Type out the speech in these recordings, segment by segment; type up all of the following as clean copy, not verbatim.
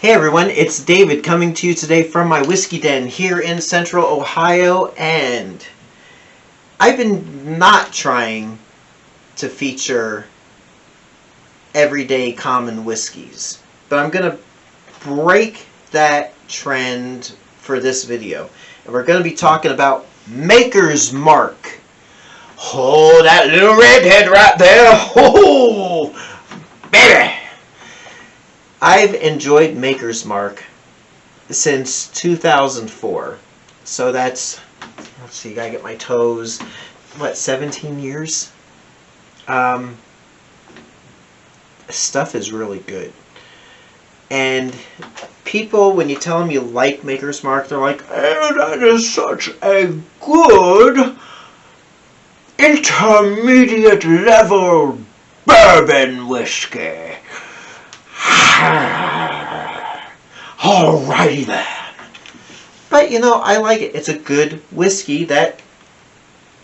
Hey everyone, it's David coming to you today from my whiskey den here in Central Ohio, and I've been not trying to feature everyday common whiskeys, but I'm going to break that trend for this video, and we're going to be talking about Maker's Mark. Oh, that little redhead right there. Oh, baby. I've enjoyed Maker's Mark since 2004. So that's, let's see, gotta get my toes, 17 years? Stuff is really good. And people, when you tell them you like Maker's Mark, they're like, oh, that is such a good intermediate level bourbon whiskey. Alrighty then. But you know, I like it. It's a good whiskey that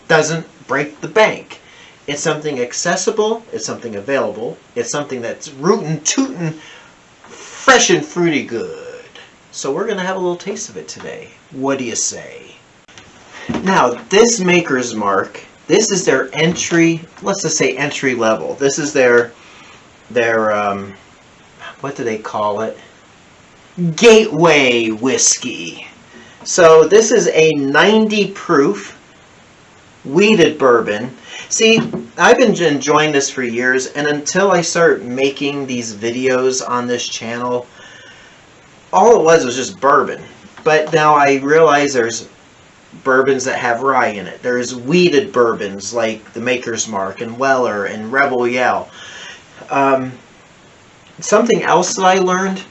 doesn't break the bank. It's something accessible. It's something available. It's something that's rootin' tootin', fresh and fruity good. So we're going to have a little taste of it today. What do you say? Now, this Maker's Mark, this is their entry, let's just say entry level. This is their what do they call it? Gateway whiskey. So this is a 90 proof wheated bourbon. See, I've been enjoying this for years, and until I started making these videos on this channel, all it was just bourbon. But now I realize there's bourbons that have rye in it. There's wheated bourbons like the Maker's Mark and Weller and Rebel Yell. Something else that I learned,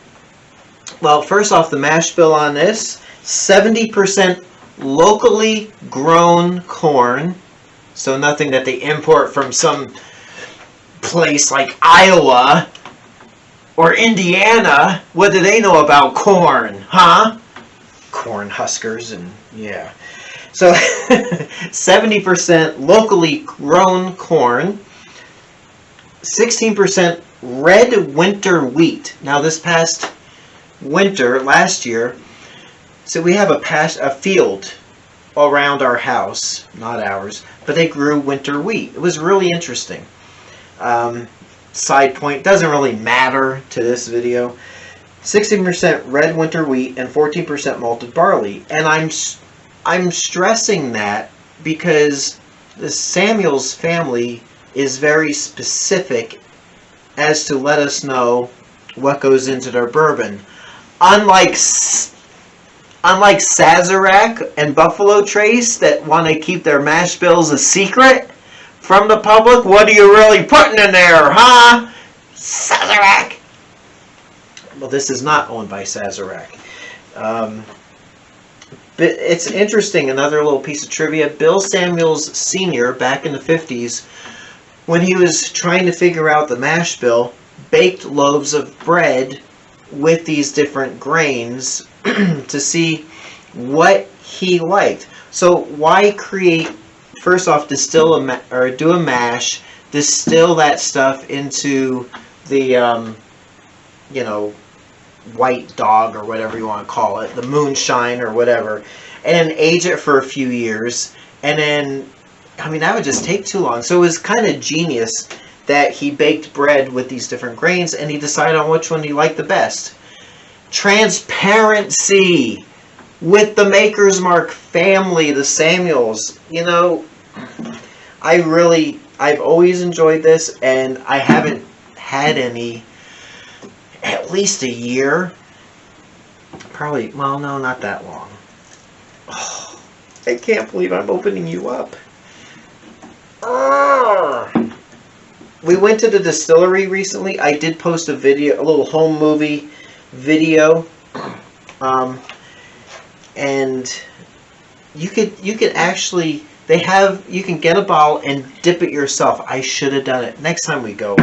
well, first off, the mash bill on this, 70% locally grown corn, so nothing that they import from some place like Iowa or Indiana. What do they know about corn, huh? Corn huskers and yeah. So 70% locally grown corn, 16% red winter wheat. Now this past winter, last year, so we have a field around our house, not ours, but they grew winter wheat. It was really interesting. Side point, doesn't really matter to this video. 16% red winter wheat and 14% malted barley. And I'm stressing that because the Samuels family is very specific as to let us know what goes into their bourbon. Unlike Sazerac and Buffalo Trace that want to keep their mash bills a secret from the public, what are you really putting in there, huh? Sazerac! Well, this is not owned by Sazerac. But it's interesting, another little piece of trivia. Bill Samuels Sr., back in the 50s, when he was trying to figure out the mash bill, baked loaves of bread with these different grains to see what he liked. So why create, first off, distill do a mash, distill that stuff into the, you know, white dog or whatever you want to call it, the moonshine or whatever, and then age it for a few years, and then, I mean, that would just take too long. So it was kind of genius that he baked bread with these different grains and he decided on which one he liked the best. Transparency with the Maker's Mark family, the Samuels. You know, I've always enjoyed this, and I haven't had any at least a year. Probably, well, no, not that long. Oh, I can't believe I'm opening you up. We went to the distillery recently. I did post a video, a little home movie video, and you could actually, you can get a bottle and dip it yourself. I should have done it. Next time we go,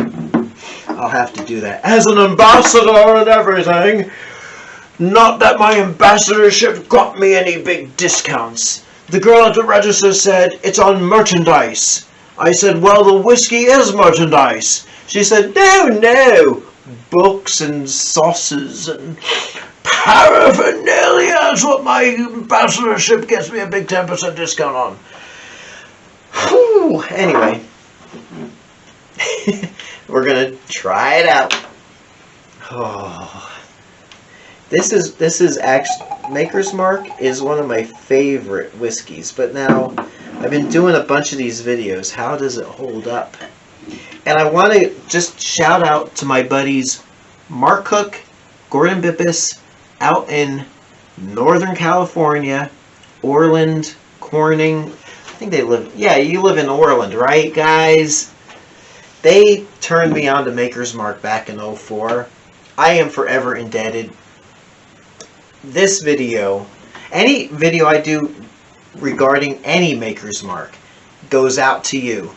I'll have to do that as an ambassador and everything. Not that my ambassadorship got me any big discounts. The girl at the register said, it's on merchandise. I said, well, the whiskey is merchandise. She said, no, books and sauces and paraphernalia. That's what my ambassadorship gets me a big 10% discount on. Whew. Anyway, we're gonna try it out. Oh, this is actually, Maker's Mark is one of my favorite whiskeys. But now I've been doing a bunch of these videos. How does it hold up? And I want to just shout out to my buddies Mark Cook, Gordon Bippis, out in Northern California, Orland, Corning. I think they live, yeah, you live in Orland, right, guys? They turned me on to Maker's Mark back in 04. I am forever indebted. This video, any video I do regarding any Maker's Mark, goes out to you.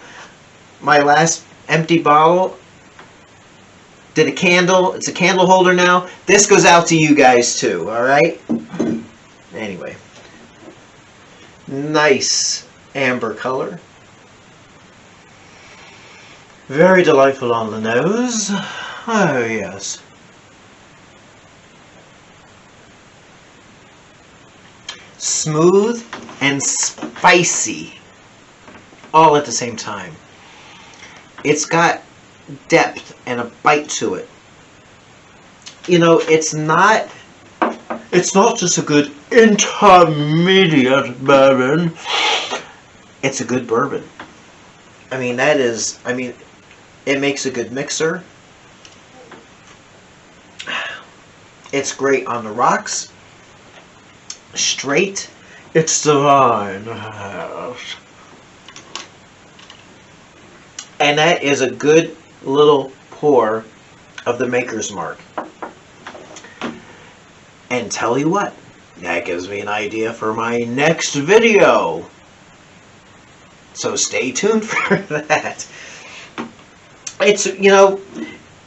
My last empty bottle did a candle. It's a candle holder now. This goes out to you guys too, alright? Anyway. Nice amber color. Very delightful on the nose. Oh, yes. Smooth and spicy all at the same time. It's got depth and a bite to it. You know, it's not just a good intermediate bourbon. It's a good bourbon. I mean, it makes a good mixer. It's great on the rocks. Straight, it's divine. And that is a good little pour of the Maker's Mark. And tell you what, that gives me an idea for my next video. So stay tuned for that. It's, you know,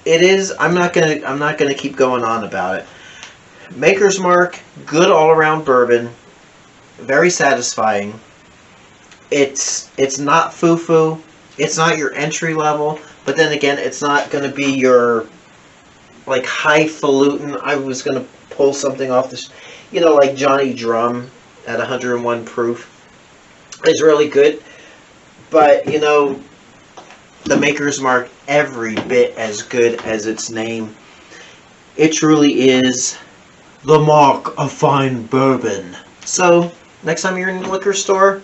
it is, I'm not gonna keep going on about it. Maker's Mark, good all around bourbon, very satisfying. It's not foo-foo. It's not your entry level, but then again, it's not going to be your like highfalutin. I was going to pull something off this, you know, like Johnny Drum at 101 proof. It's really good, but you know, the Maker's Mark, every bit as good as its name. It truly is the mark of fine bourbon. So next time you're in the liquor store,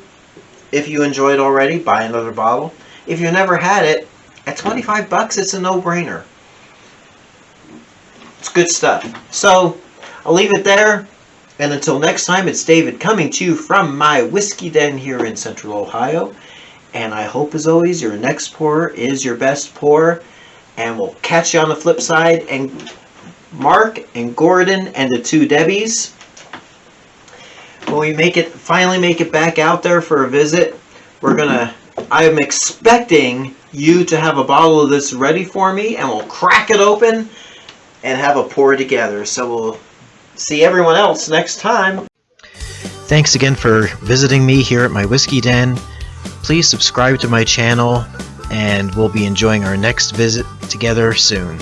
if you enjoy it already, buy another bottle. If you never had it, at 25 bucks, it's a no-brainer. It's good stuff. So, I'll leave it there. And until next time, it's David coming to you from my whiskey den here in Central Ohio. And I hope, as always, your next pour is your best pour. And we'll catch you on the flip side. And Mark and Gordon and the two Debbies, when we finally make it back out there for a visit, I'm expecting you to have a bottle of this ready for me, and we'll crack it open and have a pour together. So we'll see everyone else next time. Thanks again for visiting me here at my whiskey den. Please subscribe to my channel, and we'll be enjoying our next visit together soon.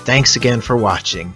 Thanks again for watching.